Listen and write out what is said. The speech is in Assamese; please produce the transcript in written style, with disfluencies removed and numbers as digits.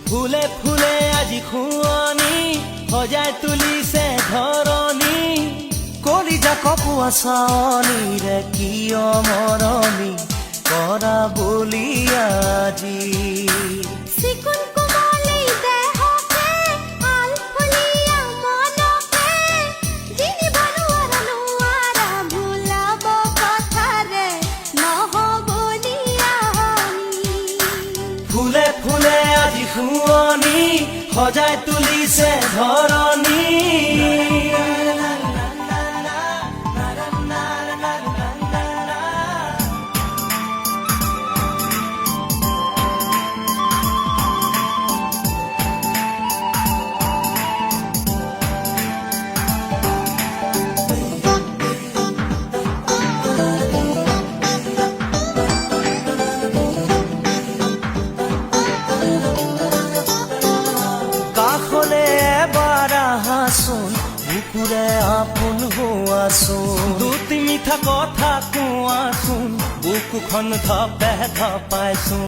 ফুলে ফুলে আজি খুৱনি সজাই তুলিছে ধৰণী কলিজা কপোৱা চাৱনিৰে কিয় মৰমী কৰা বুলি আজি ফুলে ফুলে আজি খুৱনি সজাই তুলিছে ধৰণী বুকুৰে আপোন হোৱাচোন দুটি মিঠা কথা কোৱাচোন বুকুখন ধপে ধপাইচোন